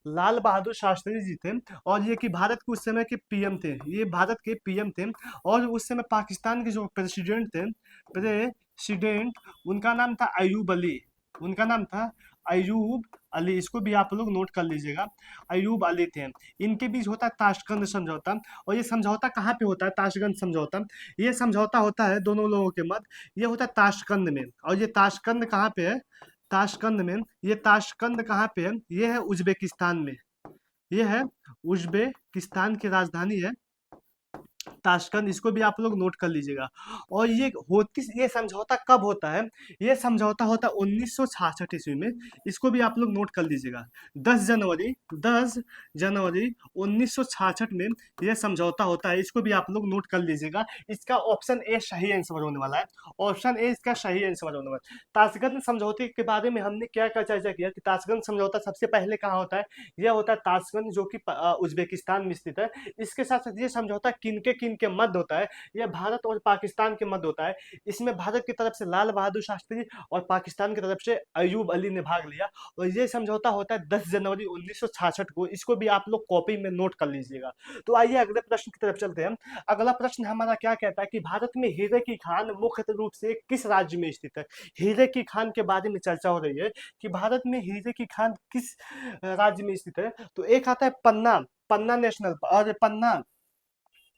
लाल बहादुर शास्त्री जी थे। और ये कि भारत के उस समय के पीएम थे, ये भारत के पीएम थे। और उस समय पाकिस्तान के जो प्रेसिडेंट थे, उनका नाम था अयूब अली, उनका नाम था अयूब अली, इसको भी आप लोग नोट कर लीजिएगा, अयूब अली थे। इनके बीच होता है ताशकंद समझौता। और ये समझौता कहाँ पे होता है? ताशकंद समझौता, ये समझौता होता है दोनों लोगों के मध्य, ये होता है ताशकंद में। और ये ताशकंद कहाँ पे है? ताशकंद में, ये ताशकंद कहाँ पे है? ये है उज्बेकिस्तान में, ये है उज्बेकिस्तान की राजधानी है ताशकंद, इसको भी आप लोग नोट कर लीजिएगा। और ये समझौता कब होता है? ये समझौता होता है 1966 ईस्वी में, इसको भी आप लोग नोट कर लीजिएगा। 10 जनवरी 1966 में यह समझौता होता है, इसको भी आप लोग नोट कर लीजिएगा। इसका ऑप्शन ए सही आंसर होने वाला है, ऑप्शन ए इसका सही आंसर होने वाला है। ताशकंद समझौते के बारे में हमने क्या क्या चर्चा किया कि ताशकंद समझौता सबसे पहले कहाँ होता है? यह होता है ताशकंद, जो कि उज्बेकिस्तान में स्थित है। इसके साथ साथ ये समझौता किन के मध्य होता है? यह भारत और पाकिस्तान के मध्य होता है। इसमें भारत की तरफ से लाल बहादुर शास्त्री और पाकिस्तान की तरफ से अयूब अली ने भाग लिया। और ये समझौता होता है 10 जनवरी 1966 को, इसको भी आप लोग कॉपी में नोट कर लीजिएगा। तो आइए अगले प्रश्न की तरफ चलते हैं। अगला प्रश्न हमारा क्या कहता है कि भारत में हीरे की खान मुख्य रूप से किस राज्य में स्थित है? हीरे की खान के बारे में चर्चा हो रही है कि भारत में हीरे की खान किस राज्य में स्थित है। तो एक आता है पन्ना नेशनल, और पन्ना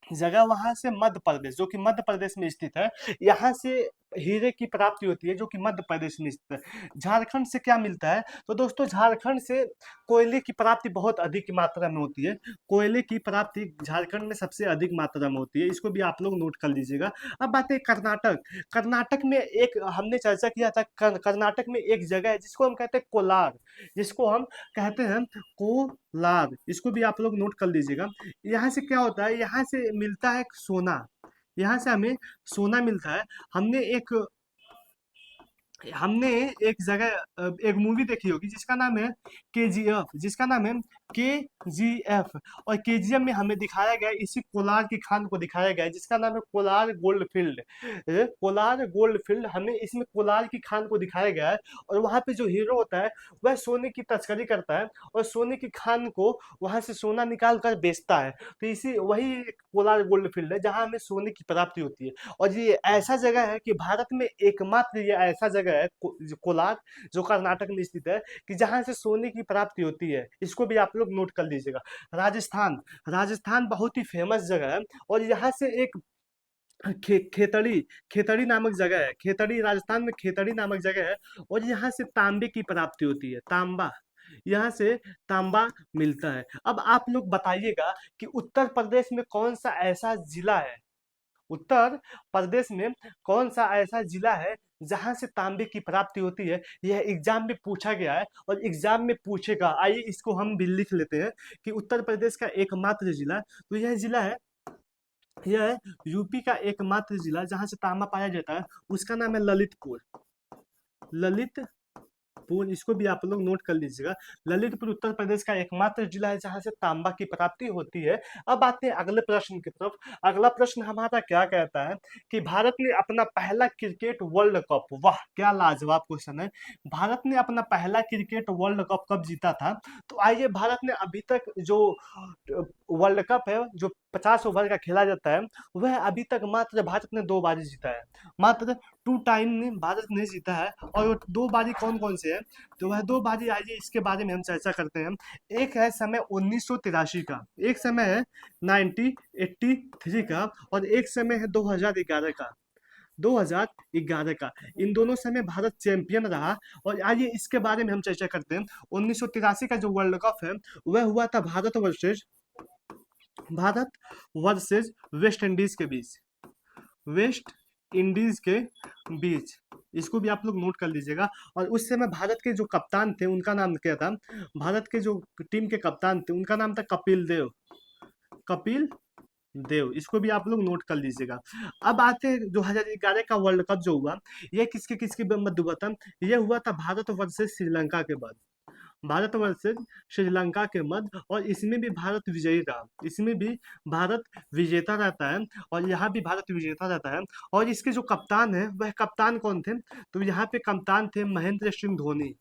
जगह वहां से मध्य प्रदेश, जो कि मध्य प्रदेश में स्थित है, यहाँ से हीरे की प्राप्ति होती है, जो कि मध्य प्रदेश में स्थित है। झारखंड से क्या मिलता है? तो दोस्तों झारखंड से कोयले की प्राप्ति बहुत अधिक मात्रा में होती है, कोयले की प्राप्ति झारखंड में सबसे अधिक मात्रा में होती है, इसको भी आप लोग नोट कर लीजिएगा। अब बात है कर्नाटक। कर्नाटक में एक हमने चर्चा किया था, कर्नाटक में एक जगह है जिसको हम कहते हैं कोलार, जिसको हम कहते हैं कोलार, इसको भी आप लोग नोट कर लीजिएगा। यहाँ से क्या होता है? यहाँ से मिलता है सोना, यहाँ से हमें सोना मिलता है। हमने एक जगह एक मूवी देखी होगी जिसका नाम है केजीएफ, जिसका नाम है केजीएफ। और केजीएफ में हमें दिखाया गया, इसी कोलार की खान को दिखाया गया है, जिसका नाम है Kolar gold field. Kolar gold field, हमें इसमें कोलार की खान को दिखाया गया है। और वहाँ पे जो हीरो होता है वह सोने की तस्करी करता है और सोने की खान को वहां से सोना निकाल कर बेचता है। तो इसी वही कोलार गोल्ड फील्ड है जहाँ हमें सोने की प्राप्ति होती है। और ये ऐसा जगह है कि भारत में एकमात्र ये ऐसा जगह जगह है कोलार, जो कर्नाटक में स्थित है, कि जहां से सोने की प्राप्ति होती है। इसको भी आप लोग नोट कर लीजिएगा। राजस्थान, राजस्थान बहुत ही फेमस जगह है, और यहाँ से एक खेतड़ी, खेतड़ी नामक जगह है, खेतड़ी, राजस्थान में खेतड़ी नामक जगह है, और यहाँ से तांबे की प्राप्ति होती है, तांबा, यहाँ से तांबा मिलता है। अब आप लोग बताइएगा कि उत्तर प्रदेश में कौन सा ऐसा जिला है, उत्तर प्रदेश में कौन सा ऐसा जिला है जहां से तांबे की प्राप्ति होती है। यह एग्जाम में पूछा गया है, और एग्जाम में पूछेगा। आइए इसको हम भी लिख लेते हैं कि उत्तर प्रदेश का एकमात्र जिला, तो यह जिला है, यह है यूपी का एकमात्र जिला जहां से तांबा पाया जाता है, उसका नाम है ललितपुर। ललितपुर, इसको भी आप लोग नोट कर लीजिएगा। ललितपुर उत्तर प्रदेश का एकमात्र जिला है जहां से तांबा की प्राप्ति होती है। अब आते हैं अगले प्रश्न की तरफ। अगला प्रश्न हमारा क्या कहता है कि भारत ने अपना पहला क्रिकेट वर्ल्ड कप, वाह क्या लाजवाब क्वेश्चन है, भारत ने अपना पहला क्रिकेट वर्ल्ड कप कब जीता था? तो आइए, भारत ने अभी तक जो वर्ल्ड कप है, जो 50 ओवर का खेला जाता है, वह अभी तक मात्र भारत ने 2 बार जीता है। मात्र 2 टाइम ने भारत ने जीता है, और वो 2 बारी कौन कौन से है? तो वह 2 बारी, आइए इसके बारे में हम चर्चा करते हैं। एक है समय 1983 का, एक समय है 1983 का, और एक समय है 2011 का, 2011 का। इन दोनों समय भारत चैंपियन रहा। और आइए इसके बारे में हम चर्चा करते हैं। 1983 का जो वर्ल्ड कप है, वह हुआ था भारत वर्सेज वेस्ट इंडीज के बीच, वेस्ट इंडीज के बीच। इसको भी आप लोग नोट कर लीजिएगा। और उस समय भारत के जो कप्तान थे, उनका नाम क्या था? भारत के जो टीम के कप्तान थे, उनका नाम था कपिल देव, कपिल देव। इसको भी आप लोग नोट कर लीजिएगा। अब आते हैं 2011 का वर्ल्ड कप जो हुआ, यह किसके किसके मध्य हुआ था? यह हुआ था भारत वर्सेस श्रीलंका के बाद, भारत वर्सेस श्रीलंका के मध्य, और इसमें भी भारत विजयी रहा, इसमें भी भारत विजेता रहता है, और यहाँ भी भारत विजेता रहता है। और इसके जो कप्तान है, वह कप्तान कौन थे? तो यहाँ पे कप्तान थे महेंद्र सिंह धोनी,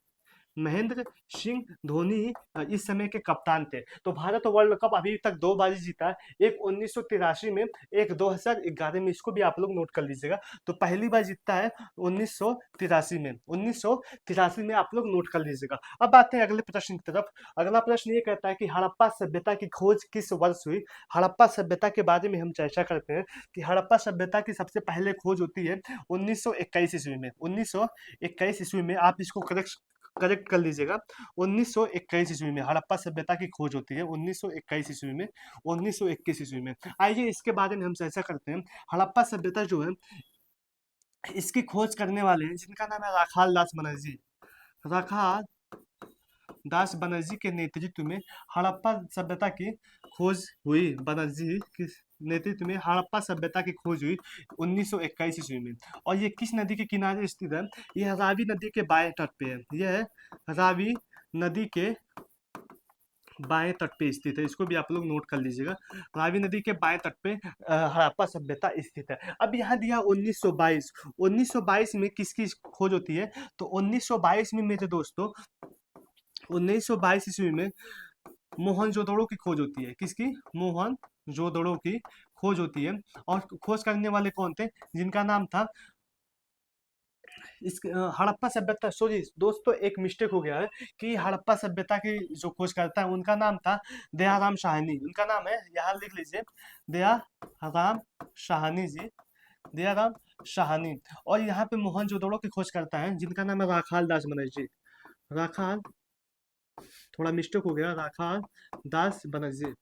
महेंद्र सिंह धोनी इस समय के कप्तान थे। तो भारत वर्ल्ड कप अभी तक 2 बार जीता है, एक 1983 में, एक 2011 में। इसको भी आप लोग नोट कर लीजिएगा। तो पहली बार जीतता है 1983 में, 1983 में, आप लोग नोट कर लीजिएगा। अब आते हैं अगले प्रश्न की तरफ। अगला प्रश्न ये कहता है कि हड़प्पा सभ्यता की खोज किस वर्ष हुई? हड़प्पा सभ्यता के बारे में हम चर्चा करते हैं कि हड़प्पा सभ्यता की सबसे पहले खोज होती है 1921 ईस्वी में, 1921 ईस्वी में। आप इसको करेक्ट कर लीजिएगा। 1921 ईस्वी में हड़प्पा सभ्यता की खोज होती है, 1921 ईस्वी में, 1921 ईस्वी में। आइए इसके बारे में हम चर्चा करते हैं। हड़प्पा सभ्यता जो है, इसकी खोज करने वाले हैं जिनका नाम है राखाल दास बनर्जी, राखाल दास बनर्जी के नेतृत्व में हड़प्पा सभ्यता की खोज हुई। बनर्जी के नेतृत्व में हड़प्पा सभ्यता की खोज हुई 1921 ईस्वी में। और ये किस नदी के किनारे स्थित है? यह रावी नदी के बाएं तट पे है, यह रावी नदी के बाएं तट पे स्थित है। इसको भी आप लोग नोट कर लीजिएगा। रावी नदी के बाएं तट पे हड़प्पा सभ्यता स्थित है। अब यहाँ दिया 1922, 1922 में किसकी खोज होती है? तो 1922 में मेरे दोस्तों, 1922 ईस्वी में मोहनजोदड़ो की खोज होती है। किसकी? मोहनजोदड़ो की खोज होती है। और खोज करने वाले कौन थे? जिनका नाम था इस हड़प्पा सभ्यता, सॉरी दोस्तों एक मिस्टेक हो गया है कि हड़प्पा सभ्यता की जो खोज करता है उनका नाम था दयाराम साहनी। उनका नाम है, यहाँ लिख लीजिए, दयाराम साहनी जी, दयाराम साहनी। और यहाँ पे मोहनजोदड़ो की खोज करता है जिनका नाम है राखाल दास बनर्जी, राखाल, थोड़ा मिस्टेक हो गया, राखाल दास बनर्जी,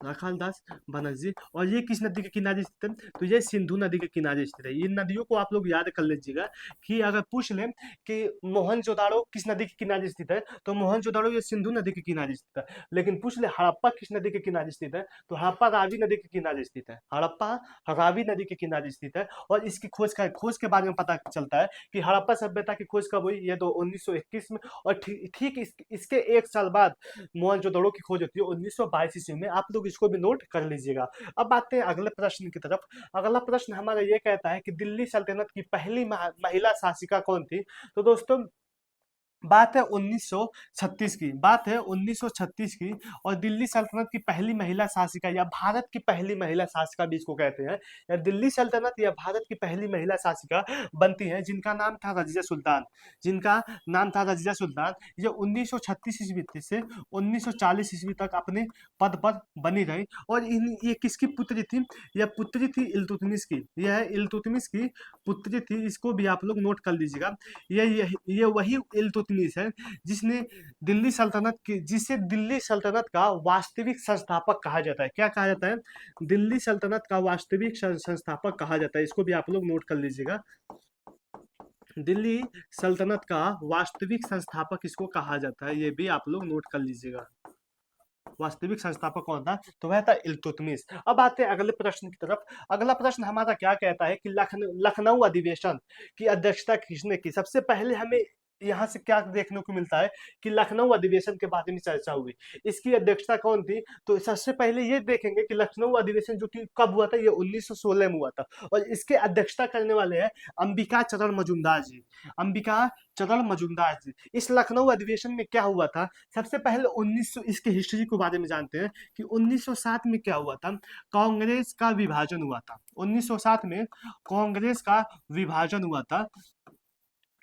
राखाल दास बनर्जी। और ये किस नदी के किनारे स्थित है? तो ये सिंधु नदी के किनारे स्थित है। इन नदियों को आप लोग याद कर लीजिएगा कि अगर पूछ लें कि मोहनजोदाड़ो किस नदी के किनारे स्थित है, तो मोहनजोदाड़ो ये सिंधु नदी के किनारे स्थित है। लेकिन पूछ ले हड़प्पा किस नदी के किनारे स्थित है, तो हड़प्पा रावी नदी के किनारे स्थित है, हड़प्पा रावी नदी के किनारे स्थित है। और इसकी खोज के बारे में पता चलता है कि हड़प्पा सभ्यता की खोज कब हुई? ये तो 1921 में। और ठीक इसके 1 साल बाद मोहनजोदड़ो की खोज होती है 1922 ईस्वी में। आप लोग इसको भी नोट कर लीजिएगा। अब आते हैं अगले प्रश्न की तरफ। अगला प्रश्न हमारा ये कहता है कि दिल्ली सल्तनत की पहली महिला शासिका कौन थी? तो दोस्तों बात है 1936 की, बात है 1936 की। और दिल्ली सल्तनत की पहली महिला शासिका या भारत की पहली महिला शासिका भी इसको कहते हैं, या दिल्ली सल्तनत या भारत की पहली महिला शासिका बनती है, जिनका नाम था रजिया सुल्तान, जिनका नाम था रजिया सुल्तान। ये 1936 ईस्वी से 1940 ईस्वी तक अपने पद पर बनी रही। और ये किसकी पुत्री थी? यह पुत्री थी इल्तुतमिश की, यह इल्तुतमिश की पुत्री थी। इसको भी आप लोग नोट कर लीजिएगा। ये वही इल्तुतमिश है जिसने दिल्ली सल्तनत की, जिसे दिल्ली सल्तनत का वास्तविक संस्थापक कहा जाता है। क्या कहा जाता है? दिल्ली सल्तनत का वास्तविक संस्थापक कहा जाता है। इसको भी आप लोग नोट कर लीजिएगा। दिल्ली सल्तनत का वास्तविक संस्थापक इसको कहा जाता है, ये भी आप लोग नोट कर लीजिएगा। वास्तविक संस्थापक कौन था? तो वह था इल्तुतमिश। अब आते हैं अगले प्रश्न की तरफ। अगला प्रश्न हमारा क्या कहता है कि लखनऊ अधिवेशन की अध्यक्षता किसने की? सबसे पहले हमें यहाँ से क्या देखने को मिलता है कि लखनऊ अधिवेशन के बारे में चर्चा हुई, इसकी अध्यक्षता कौन थी? तो सबसे पहले ये देखेंगे कि लखनऊ अधिवेशन जो कि कब हुआ था, ये 1916 में हुआ था। और इसके अध्यक्षता करने वाले हैं अंबिका चरण मजूमदार जी, अंबिका चरण मजूमदार जी। इस लखनऊ अधिवेशन में क्या हुआ था? सबसे पहले 1900, इसके हिस्ट्री के बारे में जानते हैं कि 1907 में क्या हुआ था? कांग्रेस का विभाजन हुआ था। 1907 में कांग्रेस का विभाजन हुआ था।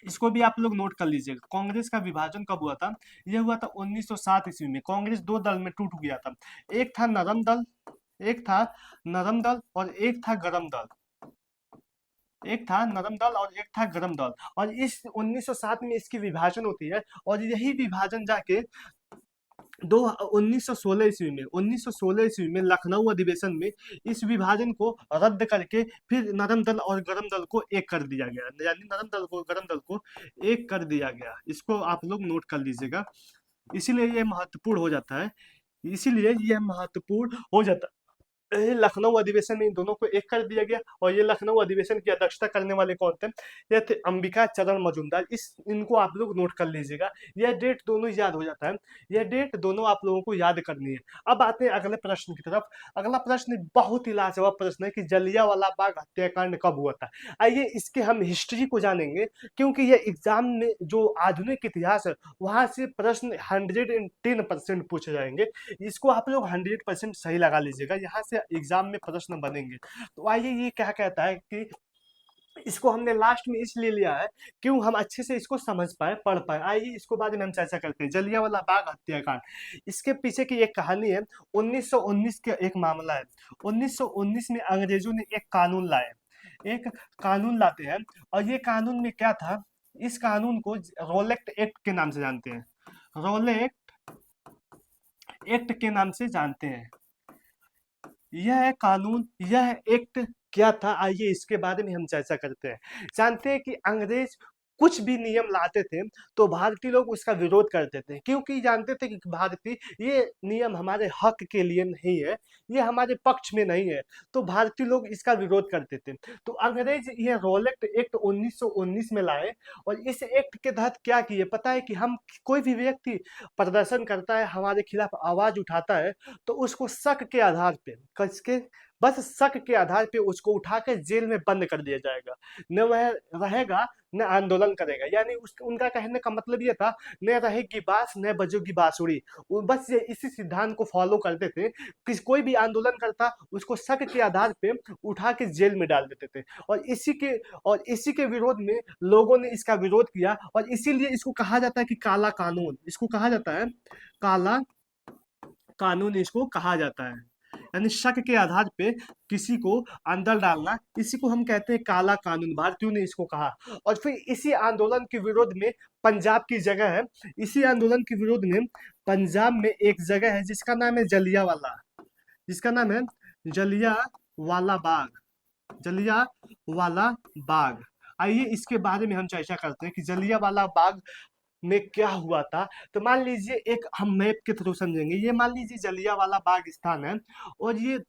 इसको भी आप लोग नोट कर लीजिएगा। कांग्रेस का विभाजन कब हुआ था? यह हुआ था 1907 ईस्वी में। कांग्रेस दो दल में टूट गया था, एक था नरम दल, एक था नरम दल और एक था गरम दल, एक था नरम दल और एक था गरम दल। और इस 1907 में इसकी विभाजन होती है, और यही विभाजन जाके 1916 ईस्वी में, 1916 ईस्वी में लखनऊ अधिवेशन में इस विभाजन को रद्द करके फिर नरम दल और गरम दल को एक कर दिया गया, यानी नरम दल को गरम दल को एक कर दिया गया। इसको आप लोग नोट कर लीजिएगा। इसीलिए ये महत्वपूर्ण हो जाता है, इसीलिए यह महत्वपूर्ण हो जाता है। ये लखनऊ अधिवेशन में इन दोनों को एक कर दिया गया। और ये लखनऊ अधिवेशन की अध्यक्षता करने वाले कौन थे? ये थे अंबिका चरण मजूमदार। इनको आप लोग नोट कर लीजिएगा, यह डेट दोनों याद हो जाता है, यह डेट दोनों आप लोगों को याद करनी है। अब आते हैं अगले प्रश्न की तरफ। अगला प्रश्न बहुत ही लाजवाब प्रश्न है कि जलियांवाला बाग हत्याकांड कब हुआ था। आइए इसके हम हिस्ट्री को जानेंगे, क्योंकि यह एग्जाम में जो आधुनिक इतिहास है वहां से प्रश्न 110% पूछे जाएंगे। इसको आप लोग 100% सही लगा लीजिएगा, यहाँ से एग्जाम में प्रश्न बनेंगे। तो आइए ये क्या कहता है कि इसको हमने लास्ट में इसलिए लिया है क्यों हम अच्छे से इसको समझ पाए, पढ़ पाए। आइए इसको बाद में हम चर्चा करते हैं। जलियांवाला बाग हत्याकांड, इसके पीछे की एक कहानी है। 1919 का एक मामला है। 1919 में अंग्रेजों ने एक कानून लाए, एक कानून लाते हैं। और ये कानून में क्या था? इस कानून को रोलेक्ट एक्ट के नाम से जानते हैं, रोलेक्ट एक्ट के नाम से जानते हैं। यह कानून, यह एक्ट क्या था? आइए इसके बारे में हम चर्चा करते हैं। जानते हैं कि अंग्रेज कुछ भी नियम लाते थे तो भारतीय लोग उसका विरोध करते थे, क्योंकि जानते थे कि भारतीय ये नियम हमारे हक के लिए नहीं है, ये हमारे पक्ष में नहीं है, तो भारतीय लोग इसका विरोध करते थे। तो अंग्रेज ये रोलेक्ट एक्ट 1919 में लाए। और इस एक्ट के तहत क्या किए पता है? कि हम, कोई भी व्यक्ति प्रदर्शन करता है, हमारे खिलाफ आवाज उठाता है, तो उसको शक के आधार पे, किसके? बस शक के आधार पे उसको उठाकर जेल में बंद कर दिया जाएगा। न वह रहेगा न आंदोलन करेगा। यानी उनका कहने का मतलब ये था, न रहेगी बांस न बजेगी बांसुरी। वो बस ये इसी सिद्धांत को फॉलो करते थे कि कोई भी आंदोलन करता उसको शक के आधार पे उठा के जेल में डाल देते थे। और इसी के विरोध में लोगों ने इसका विरोध किया, और इसीलिए इसको कहा जाता है कि काला कानून। इसको कहा जाता है काला कानून, इसको कहा जाता है। यानी शक के आधार पे किसी को अंदर डालना, इसी को हम कहते हैं काला कानून। भारतीयों ने इसको कहा। और फिर इसी आंदोलन के विरोध में पंजाब की जगह है, इसी आंदोलन के विरोध में पंजाब में एक जगह है जिसका नाम है जलियांवाला, जिसका नाम है जलियांवाला बाग, जलियांवाला बाग। आइए इसके बारे में हम चर्चा करते हैं कि जलियांवाला बाग में क्या हुआ था। तो मान लीजिए, एक हम मैप के थ्रू समझेंगे। ये मान लीजिए जलियांवाला बाग स्थान है, और ये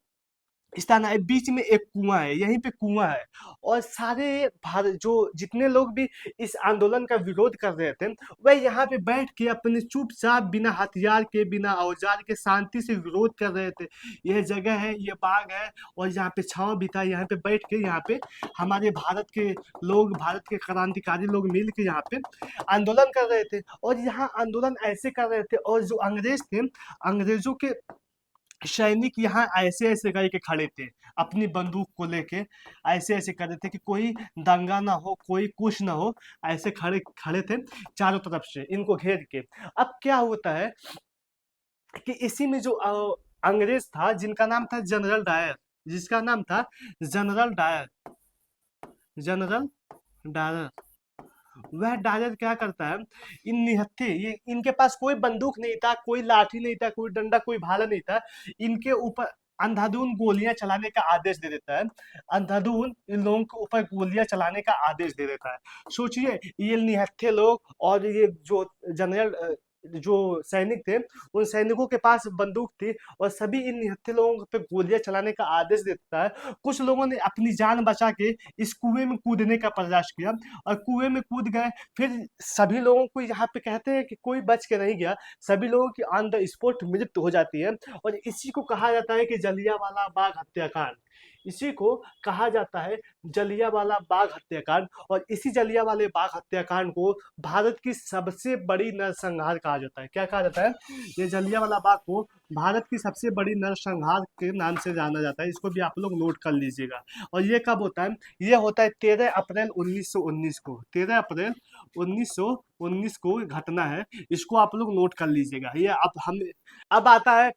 स्थान है, बीच में एक कुआं है, यहीं पे कुआं है। और सारे भारत जो जितने लोग भी इस आंदोलन का विरोध कर रहे थे, वह यहाँ पे बैठ के अपने चुपचाप बिना हथियार के, बिना औजार के शांति से विरोध कर रहे थे। यह जगह है, ये बाग है, और यहाँ पे छांव भी था। यहाँ पे बैठ के यहाँ पे हमारे भारत के लोग, भारत के क्रांतिकारी लोग मिल के यहाँ पे आंदोलन कर रहे थे। और यहाँ आंदोलन ऐसे कर रहे थे, और जो अंग्रेज थे, अंग्रेजों के सैनिक यहाँ ऐसे ऐसे करके खड़े थे, अपनी बंदूक को लेके ऐसे ऐसे कर रहे थे कि कोई दंगा ना हो, कोई कुछ ना हो। ऐसे खड़े खड़े थे चारों तरफ से इनको घेर के। अब क्या होता है कि इसी में जो अंग्रेज था, जिनका नाम था जनरल डायर, जिसका नाम था जनरल डायर, जनरल डायर, वह डायर क्या करता है, इन निहत्थे, ये इनके पास कोई बंदूक नहीं था, कोई लाठी नहीं था, कोई डंडा, कोई भाला नहीं था। इनके ऊपर अंधाधुंध गोलियां चलाने का आदेश दे देता है। अंधाधुंध इन लोगों के ऊपर गोलियां चलाने का आदेश दे देता है। सोचिए, ये निहत्थे लोग और ये जो जनरल जो सैनिक थे, उन सैनिकों के पास बंदूक थी, और सभी इन निहत्थे लोगों पे गोलियां चलाने का आदेश देता है। कुछ लोगों ने अपनी जान बचा के इस कुएं में कूदने का प्रयास किया, और कुएं में कूद गए। फिर सभी लोगों को यहाँ पे कहते हैं कि कोई बच के नहीं गया, सभी लोगों की ऑन द स्पॉट मृत्यु हो जाती है। और इसी को कहा जाता है कि जलियांवाला बाग हत्याकांड। इसी को कहा जाता है जलियांवाला बाग हत्याकांड। और इसी जलियांवाले बाग हत्याकांड को भारत की सबसे बड़ी नरसंहार कहा जाता है। क्या कहा जाता है? ये जलियांवाला बाग को भारत की सबसे बड़ी नरसंहार के नाम से जाना जाता है। इसको भी आप लोग नोट कर लीजिएगा। और ये कब होता है? ये होता है 13 अप्रैल 1919 को। 13 अप्रैल 1919 को घटना है। इसको आप लोग नोट कर लीजिएगा। ये अब आता है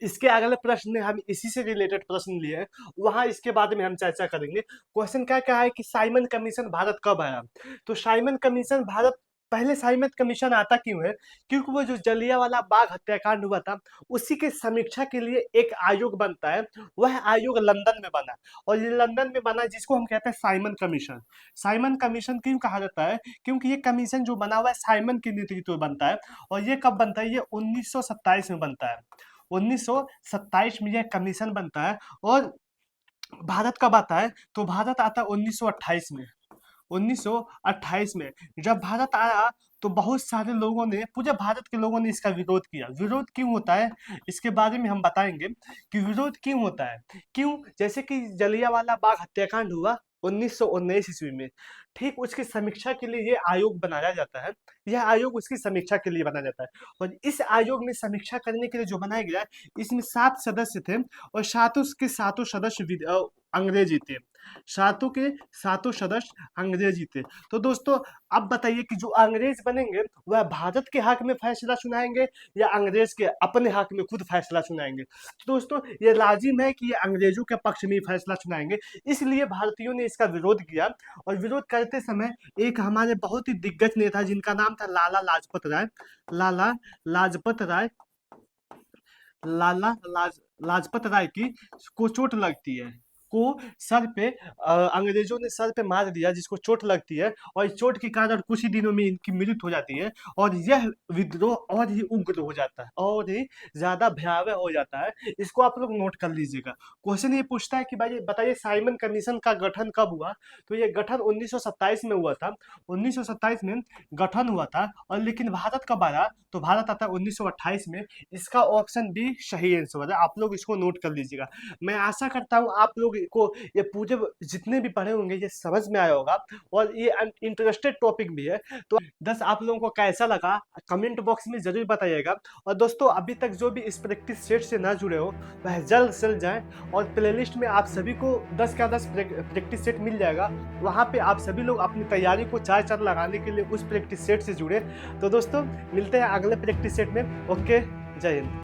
इसके अगले प्रश्न में, हम इसी से रिलेटेड प्रश्न लिए हैं, वहां इसके बारे में हम चर्चा करेंगे। क्वेश्चन क्या क्या है कि साइमन कमीशन भारत कब आया? तो साइमन कमीशन भारत, पहले साइमन कमीशन आता क्यों है? क्योंकि वो जो जलियांवाला बाग हत्याकांड हुआ था, उसी के समीक्षा के लिए एक आयोग बनता है। वह आयोग लंदन में बना, और ये लंदन में बना जिसको हम कहते हैं साइमन कमीशन। साइमन कमीशन क्यों कहा जाता है? क्योंकि ये कमीशन जो बना हुआ है साइमन के नेतृत्व में बनता है। और ये कब बनता है? ये 1927 में बनता है। 1927 में यह कमीशन बनता है। और भारत कब आता है? तो भारत आता है 1928 में। 1928 में जब भारत आया, तो बहुत सारे लोगों ने, पूरे भारत के लोगों ने इसका विरोध किया। विरोध क्यों होता है, इसके बारे में हम बताएंगे कि विरोध क्यों होता है। क्यों? जैसे कि जलियांवाला बाग हत्याकांड हुआ 1919 ईस्वी में, ठीक उसकी समीक्षा के लिए ये आयोग बनाया जाता है। यह आयोग उसकी समीक्षा के लिए बनाया जाता है। और इस आयोग में समीक्षा करने के लिए जो बनाया गया है, इसमें 7 सदस्य थे, और सातों के सातों सदस्य अंग्रेजी थे। सातों के सातों सदस्य अंग्रेजी थे। तो दोस्तों, अब बताइए कि जो अंग्रेज बनेंगे, वह भारत के हक में फैसला सुनाएंगे या अंग्रेज के अपने हक में खुद फैसला सुनाएंगे? तो दोस्तों, ये लाजिम है कि ये अंग्रेजों के पक्ष में ही फैसला सुनाएंगे। इसलिए भारतीयों ने इसका विरोध किया। और विरोध करते समय एक हमारे बहुत ही दिग्गज नेता, जिनका नाम था लाला लाजपत राय, लाला लाजपत राय, लाजपत राय की को चोट लगती है, को सर पे अंग्रेजों ने सर पे मार दिया, जिसको चोट लगती है। और इस चोट के कारण कुछ ही दिनों में इनकी मृत्यु हो जाती है। और यह विद्रोह और ही उग्र हो जाता है, और ही ज्यादा भयावह हो जाता है। इसको आप लोग नोट कर लीजिएगा। क्वेश्चन ये पूछता है कि भाई बताइए, साइमन कमीशन का गठन कब हुआ? तो ये गठन 1927 में हुआ था। 1927 में गठन हुआ था। और लेकिन भारत कब आया? तो भारत आता है 1928 में। इसका ऑप्शन बी सही आंसर है। आप लोग इसको नोट कर लीजिएगा। मैं आशा करता हूँ आप लोग को ये पूरे जितने भी पढ़े होंगे, ये समझ में आया होगा, और ये इंटरेस्टेड टॉपिक भी है। तो 10 आप लोगों को कैसा लगा, कमेंट बॉक्स में जरूर बताइएगा। और दोस्तों, अभी तक जो भी इस प्रैक्टिस सेट से ना जुड़े हो, वह जल्द से जल्द जाएं। और प्लेलिस्ट में आप सभी को 10 का 10 प्रैक्टिस सेट मिल जाएगा। वहाँ पे आप सभी लोग अपनी तैयारी को चार चांद लगाने के लिए उस प्रैक्टिस सेट से जुड़े। तो दोस्तों, मिलते हैं अगले प्रैक्टिस सेट में। ओके, जय हिंद।